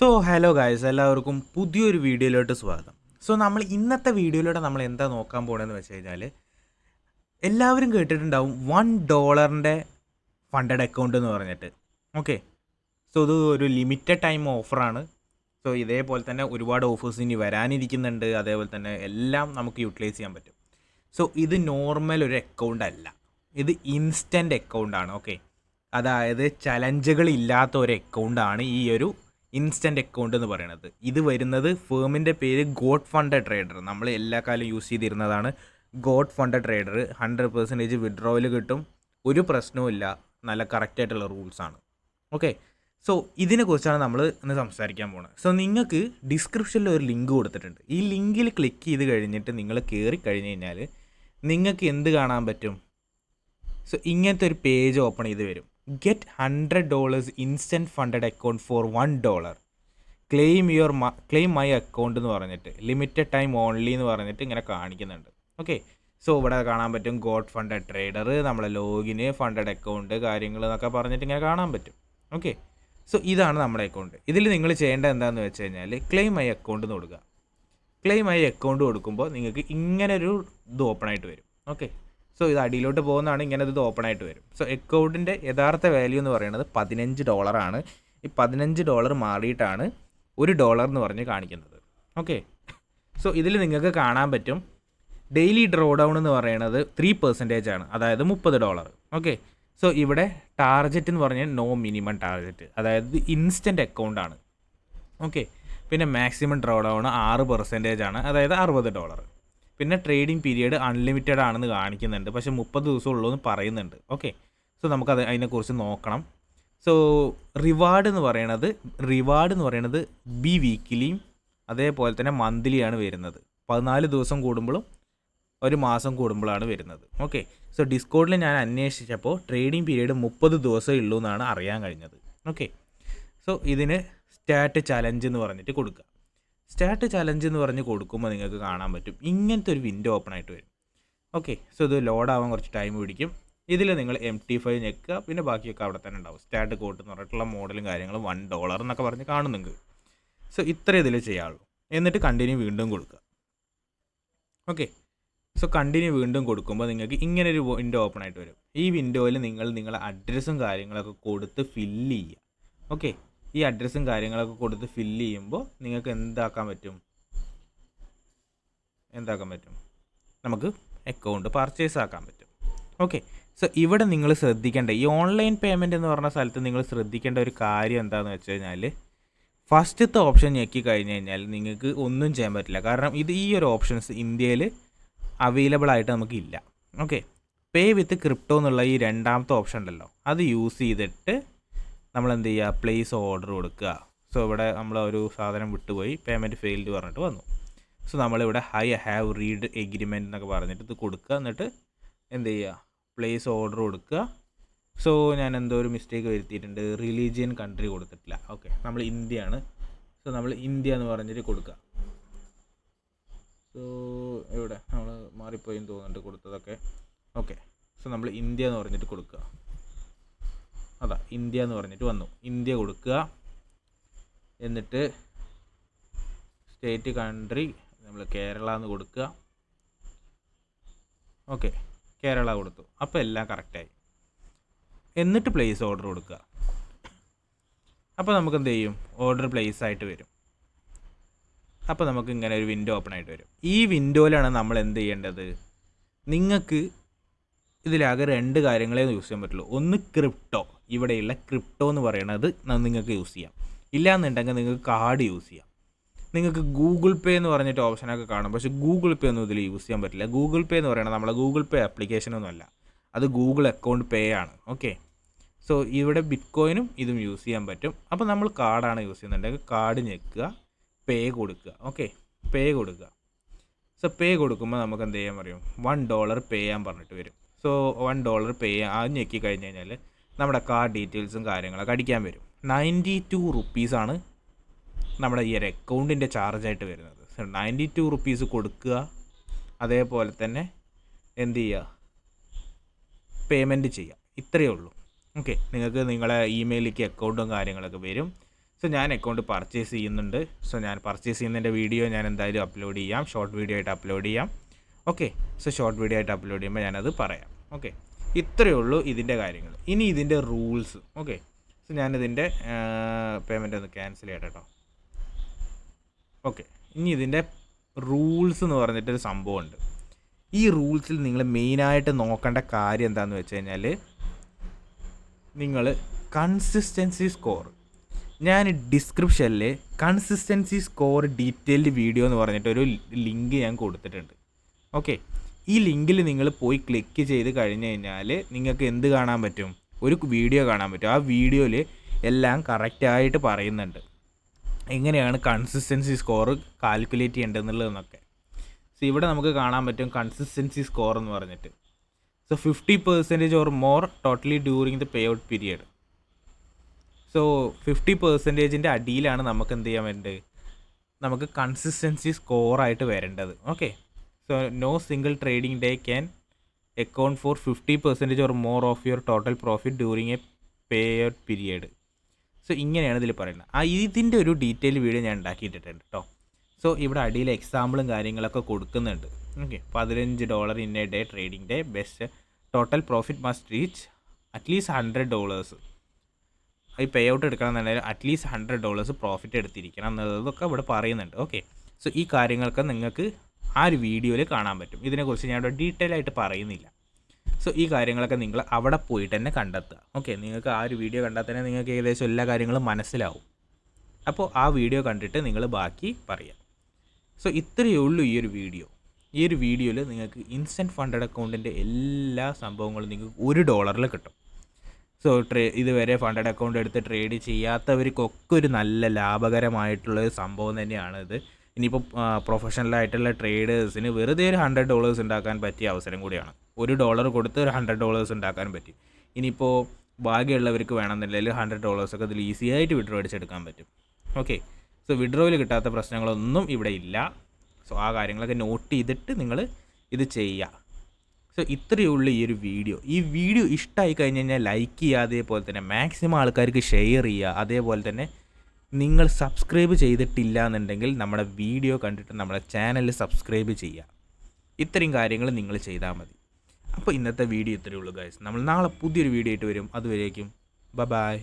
So hello guys, എല്ലാവർക്കും പുതിയൊരു വീഡിയോയിലോട്ട് സ്വാഗതം. സോ നമ്മൾ ഇന്നത്തെ വീഡിയോയിലൂടെ നമ്മൾ എന്താ നോക്കാൻ പോകണമെന്ന് വെച്ച് കഴിഞ്ഞാൽ, എല്ലാവരും കേട്ടിട്ടുണ്ടാവും $1 ഫണ്ടഡ് അക്കൗണ്ട് എന്ന് പറഞ്ഞിട്ട്. ഓക്കെ, സോ ഇത് ഒരു ലിമിറ്റഡ് ടൈം ഓഫറാണ്. സോ ഇതേപോലെ തന്നെ ഒരുപാട് ഓഫേഴ്സ് ഇനി വരാനിരിക്കുന്നുണ്ട്. അതേപോലെ തന്നെ എല്ലാം നമുക്ക് യൂട്ടിലൈസ് ചെയ്യാൻ പറ്റും. സോ ഇത് നോർമൽ ഒരു അക്കൗണ്ട് അല്ല, ഇത് ഇൻസ്റ്റൻറ്റ് അക്കൗണ്ടാണ്. ഓക്കെ, അതായത് ചലഞ്ചുകൾ ഇല്ലാത്ത ഒരു അക്കൗണ്ടാണ് ഈ ഒരു ഇൻസ്റ്റൻറ്റ് അക്കൗണ്ട് എന്ന് പറയുന്നത്. ഇത് വരുന്നത് ഫേമിൻ്റെ പേര് ഗോഡ് ഫണ്ടഡ് ട്രേഡർ. നമ്മൾ എല്ലാ കാലം യൂസ് ചെയ്തിരുന്നതാണ് ഗോഡ് ഫണ്ടഡ് ട്രേഡർ. 100% വിഡ്രോവൽ കിട്ടും, ഒരു പ്രശ്നവുമില്ല, നല്ല കറക്റ്റായിട്ടുള്ള റൂൾസാണ്. ഓക്കെ, സോ ഇതിനെക്കുറിച്ചാണ് നമ്മൾ ഇന്ന് സംസാരിക്കാൻ പോകുന്നത്. സോ നിങ്ങൾക്ക് ഡിസ്ക്രിപ്ഷനിൽ ഒരു ലിങ്ക് കൊടുത്തിട്ടുണ്ട്. ഈ ലിങ്കിൽ ക്ലിക്ക് ചെയ്ത് കഴിഞ്ഞിട്ട് നിങ്ങൾ കയറി കഴിഞ്ഞ് കഴിഞ്ഞാൽ നിങ്ങൾക്ക് എന്ത് കാണാൻ പറ്റും? സോ ഇങ്ങനത്തെ ഒരു പേജ് ഓപ്പൺ ചെയ്ത് വരും. Get $100 instant funded account for $1. Claim my account എന്ന് പറഞ്ഞിട്ട് ലിമിറ്റഡ് ടൈം ഓൺലി എന്ന് പറഞ്ഞിട്ട് ഇങ്ങനെ കാണിക്കുന്നുണ്ട്. ഓക്കെ, സോ ഇവിടെ കാണാൻ പറ്റും ഗോഡ് ഫണ്ടഡ് ട്രേഡർ, നമ്മളെ ലോഗിന്, ഫണ്ടഡ് അക്കൗണ്ട്, കാര്യങ്ങൾ എന്നൊക്കെ പറഞ്ഞിട്ട് ഇങ്ങനെ കാണാൻ പറ്റും. ഓക്കെ, സോ ഇതാണ് നമ്മുടെ അക്കൗണ്ട്. ഇതിൽ നിങ്ങൾ ചെയ്യേണ്ടത് എന്താണെന്ന് വെച്ച് കഴിഞ്ഞാൽ ക്ലെയിം മൈ അക്കൗണ്ട് എന്ന് കൊടുക്കുക. ക്ലെയിം മൈ അക്കൗണ്ട് കൊടുക്കുമ്പോൾ നിങ്ങൾക്ക് ഇങ്ങനെ ഒരു ഇത് ഓപ്പൺ ആയിട്ട് വരും. ഓക്കെ, സോ ഇത് അടിയിലോട്ട് പോകുന്നതാണ്, ഇങ്ങനെ ഇത് ഓപ്പൺ ആയിട്ട് വരും. സോ അക്കൗണ്ടിൻ്റെ യഥാർത്ഥ വാല്യൂ എന്ന് പറയുന്നത് $15 ആണ്. ഈ $15 മാറിയിട്ടാണ് $1 എന്ന് പറഞ്ഞ് കാണിക്കുന്നത്. ഓക്കെ, സോ ഇതിൽ നിങ്ങൾക്ക് കാണാൻ പറ്റും ഡെയിലി ഡ്രോ ഡൗൺ എന്ന് പറയുന്നത് 3% ആണ്, അതായത് $30. ഓക്കെ, സോ ഇവിടെ ടാർജറ്റ് എന്ന് പറഞ്ഞാൽ നോ മിനിമം ടാർജറ്റ്, അതായത് ഇൻസ്റ്റൻറ്റ് അക്കൗണ്ടാണ്. ഓക്കെ, പിന്നെ മാക്സിമം ഡ്രോ ഡൗൺ 6% ആണ്, അതായത് $60. പിന്നെ ട്രേഡിംഗ് പീരിയഡ് അൺലിമിറ്റഡ് ആണെന്ന് കാണിക്കുന്നുണ്ട്, പക്ഷേ 30 ദിവസം ഉള്ളൂ എന്ന് പറയുന്നുണ്ട്. ഓക്കെ, സോ നമുക്കത് അതിനെക്കുറിച്ച് നോക്കണം. സോ റിവാർഡ് എന്ന് പറയുന്നത് വീക്കിലിയും അതേപോലെ തന്നെ മന്ത്ലിയാണ് വരുന്നത്. 14 ദിവസം കൂടുമ്പോഴും ഒരു മാസം കൂടുമ്പോഴാണ് വരുന്നത്. ഓക്കെ, സോ ഡിസ്കോഡിൽ ഞാൻ അന്വേഷിച്ചപ്പോൾ ട്രേഡിംഗ് പീരീഡ് 30 ദിവസമേ ഉള്ളൂ എന്നാണ് അറിയാൻ കഴിഞ്ഞത്. ഓക്കെ, സോ ഇതിന് സ്റ്റാർട്ട് ചലഞ്ച് എന്ന് പറഞ്ഞിട്ട് കൊടുക്കുക. സ്റ്റാർട്ട് ചലഞ്ച് എന്ന് പറഞ്ഞ് കൊടുക്കുമ്പോൾ നിങ്ങൾക്ക് കാണാൻ പറ്റും ഇങ്ങനത്തെ ഒരു വിൻഡോ ഓപ്പൺ ആയിട്ട് വരും. ഓക്കെ, സോ ഇത് ലോഡ് ആവാൻ കുറച്ച് ടൈം പിടിക്കും. ഇതിൽ നിങ്ങൾ MT5 ഞെക്കുക, പിന്നെ ബാക്കിയൊക്കെ അവിടെ തന്നെ ഉണ്ടാവും. സ്റ്റാർട്ട് കോട്ട് എന്ന് പറഞ്ഞിട്ടുള്ള മോഡലും കാര്യങ്ങളും $1 എന്നൊക്കെ പറഞ്ഞ് കാണുന്നുണ്ട്. സോ ഇത്ര ഇതിൽ ചെയ്യാവുള്ളൂ. എന്നിട്ട് കണ്ടിന്യൂ വീണ്ടും കൊടുക്കുക. ഓക്കെ, സോ കണ്ടിന്യൂ വീണ്ടും കൊടുക്കുമ്പോൾ നിങ്ങൾക്ക് ഇങ്ങനൊരു വിൻഡോ ഓപ്പൺ ആയിട്ട് വരും. ഈ വിൻഡോയിൽ നിങ്ങൾ നിങ്ങളുടെ അഡ്രസ്സും കാര്യങ്ങളൊക്കെ കൊടുത്ത് ഫില്ല് ചെയ്യുക. ഓക്കെ, ഈ അഡ്രസ്സും കാര്യങ്ങളൊക്കെ കൊടുത്ത് ഫില്ല് ചെയ്യുമ്പോൾ നിങ്ങൾക്ക് എന്താക്കാൻ പറ്റും? നമുക്ക് അക്കൗണ്ട് പർച്ചേസ് ആക്കാൻ പറ്റും. ഓക്കെ, സോ ഇവിടെ നിങ്ങൾ ശ്രദ്ധിക്കേണ്ട ഈ ഓൺലൈൻ പേയ്മെൻറ്റ് എന്ന് പറഞ്ഞ സ്ഥലത്ത് നിങ്ങൾ ശ്രദ്ധിക്കേണ്ട ഒരു കാര്യം എന്താണെന്ന് വെച്ച് കഴിഞ്ഞാൽ, ഫസ്റ്റത്തെ ഓപ്ഷൻ ഞെക്കി കഴിഞ്ഞ് കഴിഞ്ഞാൽ നിങ്ങൾക്ക് ഒന്നും ചെയ്യാൻ പറ്റില്ല. കാരണം ഈ ഒരു ഓപ്ഷൻസ് ഇന്ത്യയിൽ അവൈലബിൾ ആയിട്ട് നമുക്കില്ല. ഓക്കെ, പേ വിത്ത് ക്രിപ്റ്റോ എന്നുള്ള ഈ രണ്ടാമത്തെ ഓപ്ഷൻ ഉണ്ടല്ലോ, അത് യൂസ് ചെയ്തിട്ട് നമ്മൾ എന്ത് ചെയ്യുക? പ്ലേസ് ഓർഡർ കൊടുക്കുക. സോ ഇവിടെ നമ്മൾ ഒരു സാധനം വിട്ടുപോയി, പേയ്മെൻറ്റ് ഫെയിൽഡ് പറഞ്ഞിട്ട് വന്നു. സോ നമ്മളിവിടെ ഐ ഹാവ് റീഡ് എഗ്രിമെൻറ്റ് എന്നൊക്കെ പറഞ്ഞിട്ട് ഇത് കൊടുക്കുക. എന്നിട്ട് എന്ത് ചെയ്യുക? പ്ലേസ് ഓർഡർ കൊടുക്കുക. സോ ഞാൻ എന്തോ ഒരു മിസ്റ്റേക്ക് വരുത്തിയിട്ടുണ്ട്, റിലീജിയൻ കൺട്രി കൊടുത്തിട്ടില്ല. ഓക്കെ, നമ്മൾ ഇന്ത്യയാണ്. സോ നമ്മൾ ഇന്ത്യ എന്ന് പറഞ്ഞിട്ട് കൊടുക്കുക. സോ ഇവിടെ നമ്മൾ മാറിപ്പോയി എന്ന് തോന്നുന്നുണ്ട് കൊടുത്തതൊക്കെ. ഓക്കെ, സോ നമ്മൾ ഇന്ത്യ എന്ന് പറഞ്ഞിട്ട് കൊടുക്കുക. അതാ ഇന്ത്യ എന്ന് പറഞ്ഞിട്ട് വന്നു, ഇന്ത്യ കൊടുക്കുക. എന്നിട്ട് സ്റ്റേറ്റ് കൺട്രി നമ്മൾ കേരള എന്ന് കൊടുക്കുക. ഓക്കെ, കേരള കൊടുത്തു. അപ്പോൾ എല്ലാം കറക്റ്റായി. എന്നിട്ട് പ്ലേസ് ഓർഡർ കൊടുക്കുക. അപ്പോൾ നമുക്ക് എന്ത് ചെയ്യും? ഓർഡർ പ്ലേസ് ആയിട്ട് വരും. അപ്പോൾ നമുക്ക് ഇങ്ങനെ ഒരു വിൻഡോ ഓപ്പൺ ആയിട്ട് വരും. ഈ വിൻഡോയിലാണ് നമ്മൾ എന്ത് ചെയ്യേണ്ടത്? നിങ്ങൾക്ക് ഇതിലാകെ 2 കാര്യങ്ങളെ യൂസ് ചെയ്യാൻ പറ്റുള്ളൂ. ഒന്ന് ക്രിപ്റ്റോ, ഇവിടെയുള്ള ക്രിപ്റ്റോ എന്ന് പറയുന്നത് നിങ്ങൾക്ക് യൂസ് ചെയ്യാം. ഇല്ലയെന്നുണ്ടെങ്കിൽ നിങ്ങൾക്ക് കാർഡ് യൂസ് ചെയ്യാം. നിങ്ങൾക്ക് ഗൂഗിൾ പേ എന്ന് പറഞ്ഞിട്ട് ഓപ്ഷനൊക്കെ കാണും, പക്ഷേ ഗൂഗിൾ പേ ഒന്നും ഇതിൽ യൂസ് ചെയ്യാൻ പറ്റില്ല. ഗൂഗിൾ പേ എന്ന് പറയുന്നത് നമ്മളെ ഗൂഗിൾ പേ ആപ്ലിക്കേഷനൊന്നുമല്ല, അത് ഗൂഗിൾ അക്കൗണ്ട് പേ ആണ്. ഓക്കെ, സോ ഇവിടെ ബിറ്റ് കോയിനും ഇതും യൂസ് ചെയ്യാൻ പറ്റും. അപ്പോൾ നമ്മൾ കാർഡാണ് യൂസ് ചെയ്യുന്നുണ്ടെങ്കിൽ കാർഡ് ഞെക്കുക, പേ കൊടുക്കുക. ഓക്കെ, പേ കൊടുക്കുക. സോ പേ കൊടുക്കുമ്പോൾ നമുക്ക് എന്ത് ചെയ്യാൻ പറയും? $1 പേ ചെയ്യാൻ പറഞ്ഞിട്ട് വരും. സോ $1 പേ ചെയ്യാൻ അത് ഞെക്കി കഴിഞ്ഞ് കഴിഞ്ഞാൽ നമ്മുടെ കാർഡ് ഡീറ്റെയിൽസും കാര്യങ്ങളൊക്കെ അടിക്കാൻ വരും. 92 റുപ്പീസാണ് നമ്മുടെ ഈ ഒരു അക്കൗണ്ടിൻ്റെ ചാർജായിട്ട് വരുന്നത്. സോ 92 റുപ്പീസ് കൊടുക്കുക. അതേപോലെ തന്നെ എന്ത് ചെയ്യുക? പേയ്മെൻറ്റ് ചെയ്യുക. ഇത്രയേ ഉള്ളൂ. ഓക്കെ, നിങ്ങൾക്ക് നിങ്ങളെ ഇമെയിലേക്ക് അക്കൗണ്ടും കാര്യങ്ങളൊക്കെ വരും. സോ ഞാൻ അക്കൗണ്ട് പർച്ചേസ് ചെയ്യുന്നുണ്ട്. സോ ഞാൻ പർച്ചേസ് ചെയ്യുന്നതിൻ്റെ വീഡിയോ ഞാൻ എന്തായാലും അപ്ലോഡ് ചെയ്യാം, ഷോർട്ട് വീഡിയോ ആയിട്ട് അപ്ലോഡ് ചെയ്യാം. ഓക്കെ, സോ ഷോർട്ട് വീഡിയോ ആയിട്ട് അപ്ലോഡ് ചെയ്യുമ്പോൾ ഞാനത് പറയാം. ഓക്കെ, ഇത്രയേ ഉള്ളൂ ഇതിൻ്റെ കാര്യങ്ങൾ. ഇനി ഇതിൻ്റെ റൂൾസ്. ഓക്കെ, സോ ഞാനിതിൻ്റെ പേയ്മെൻ്റ് ഒന്ന് ക്യാൻസൽ ചെയ്യട്ടെ കേട്ടോ. ഓക്കെ, ഇനി ഇതിൻ്റെ റൂൾസ് എന്ന് പറഞ്ഞിട്ടൊരു സംഭവമുണ്ട്. ഈ റൂൾസിൽ നിങ്ങൾ മെയിനായിട്ട് നോക്കേണ്ട കാര്യം എന്താണെന്ന് വെച്ച് കഴിഞ്ഞാൽ, നിങ്ങൾ കൺസിസ്റ്റൻസി സ്കോർ, ഞാൻ ഡിസ്ക്രിപ്ഷനിൽ കൺസിസ്റ്റൻസി സ്കോർ ഡീറ്റെയിൽഡ് വീഡിയോ എന്ന് പറഞ്ഞിട്ടൊരു ലിങ്ക് ഞാൻ കൊടുത്തിട്ടുണ്ട്. ഓക്കെ, ഈ ലിങ്കിൽ നിങ്ങൾ പോയി ക്ലിക്ക് ചെയ്ത് കഴിഞ്ഞ് കഴിഞ്ഞാൽ നിങ്ങൾക്ക് എന്ത് കാണാൻ പറ്റും? ഒരു വീഡിയോ കാണാൻ പറ്റും. ആ വീഡിയോയിൽ എല്ലാം കറക്റ്റായിട്ട് പറയുന്നുണ്ട് എങ്ങനെയാണ് കൺസിസ്റ്റൻസി സ്കോർ കാൽക്കുലേറ്റ് ചെയ്യേണ്ടതെന്നുള്ളതെന്നൊക്കെ. സോ ഇവിടെ നമുക്ക് കാണാൻ പറ്റും കൺസിസ്റ്റൻസി സ്കോർ എന്ന് പറഞ്ഞിട്ട്. So 50% or more totally during the payout period. So 50%-ൻ്റെ അടിയിലാണ് നമുക്ക് എന്ത് ചെയ്യാൻ വേണ്ടത്? നമുക്ക് കൺസിസ്റ്റൻസി സ്കോറായിട്ട് വരേണ്ടത്. Okay, so no single trading day can account for 50% or more of your total profit during a payout period. So ഇങ്ങനെയാണ് ഇതിൽ പറയുന്നത്. ഇതിൻ്റെ ഒരു ഡീറ്റെയിൽ വീഡിയോ ഞാൻ ഉണ്ടാക്കിയിട്ടിട്ടുണ്ട് കേട്ടോ. സോ ഇവിടെ അടിയിൽ എക്സാമ്പിളും കാര്യങ്ങളൊക്കെ കൊടുക്കുന്നുണ്ട്. Okay, $15 in A day trading day, best total profit must reach at least $100. ഈ പേ ഔട്ട് എടുക്കണമെന്നുണ്ടെങ്കിൽ അറ്റ്ലീസ്റ്റ് $100 പ്രോഫിറ്റ് എടുത്തിരിക്കണം എന്നുള്ളതൊക്കെ ഇവിടെ പറയുന്നുണ്ട്. ഓക്കെ, സോ ഈ കാര്യങ്ങളൊക്കെ നിങ്ങൾക്ക് ആ ഒരു വീഡിയോയിൽ കാണാൻ പറ്റും. ഇതിനെക്കുറിച്ച് ഞാൻ ഇവിടെ ഡീറ്റെയിൽ ആയിട്ട് പറയുന്നില്ല. സോ ഈ കാര്യങ്ങളൊക്കെ നിങ്ങൾ അവിടെ പോയിട്ട് തന്നെ കണ്ടെത്തുക. ഓക്കെ, നിങ്ങൾക്ക് ആ ഒരു വീഡിയോ കണ്ടാൽ തന്നെ നിങ്ങൾക്ക് ഏകദേശം എല്ലാ കാര്യങ്ങളും മനസ്സിലാവും. അപ്പോൾ ആ വീഡിയോ കണ്ടിട്ട് നിങ്ങൾ ബാക്കി പറയാം. സോ ഇത്രയേ ഉള്ളൂ ഈ ഒരു വീഡിയോ. ഈ ഒരു വീഡിയോയിൽ നിങ്ങൾക്ക് ഇൻസ്റ്റൻറ്റ് ഫണ്ടഡ് അക്കൗണ്ടിൻ്റെ എല്ലാ സംഭവങ്ങളും നിങ്ങൾക്ക് $1 കിട്ടും. സോ ഇതുവരെ ഫണ്ടഡ് അക്കൗണ്ട് എടുത്ത് ട്രേഡ് ചെയ്യാത്തവർക്കൊക്കെ ഒരു നല്ല ലാഭകരമായിട്ടുള്ളൊരു സംഭവം തന്നെയാണിത്. ഇനിയിപ്പോൾ പ്രൊഫഷണലായിട്ടുള്ള ട്രേഡേഴ്സിന് വെറുതെ ഒരു $100 ഉണ്ടാക്കാൻ പറ്റിയ അവസരം കൂടിയാണ്. $1 കൊടുത്ത് ഒരു $100 ഉണ്ടാക്കാൻ പറ്റി. ഇനിയിപ്പോൾ ഭാഗ്യമുള്ളവർക്ക് വേണമെന്നുണ്ടെങ്കിൽ $100 ഒക്കെ ഇതിൽ ഈസി ആയിട്ട് വിഡ്രോ അടിച്ചെടുക്കാൻ പറ്റും. ഓക്കെ, സോ വിഡ്രോയിൽ കിട്ടാത്ത പ്രശ്നങ്ങളൊന്നും ഇവിടെ ഇല്ല. സോ ആ കാര്യങ്ങളൊക്കെ നോട്ട് ചെയ്തിട്ട് നിങ്ങൾ ഇത് ചെയ്യുക. സോ ഇത്രയേ ഉള്ളൂ ഈ ഒരു വീഡിയോ. ഈ വീഡിയോ ഇഷ്ടമായി കഴിഞ്ഞ് കഴിഞ്ഞാൽ ലൈക്ക് ചെയ്യുക, അതേപോലെ തന്നെ മാക്സിമം ആൾക്കാർക്ക് ഷെയർ ചെയ്യുക. അതേപോലെ തന്നെ നിങ്ങൾ സബ്സ്ക്രൈബ് ചെയ്തിട്ടില്ല എന്നുണ്ടെങ്കിൽ നമ്മുടെ വീഡിയോ കണ്ടിട്ട് നമ്മുടെ ചാനൽ സബ്സ്ക്രൈബ് ചെയ്യുക. ഇത്രയും കാര്യങ്ങൾ നിങ്ങൾ ചെയ്താൽ മതി. അപ്പോൾ ഇന്നത്തെ വീഡിയോ ഇത്രയേ ഉള്ളൂ ഗൈസ്. നമ്മൾ നാളെ പുതിയൊരു വീഡിയോ ആയിട്ട് വരും. അതുവരേക്കും ബൈ.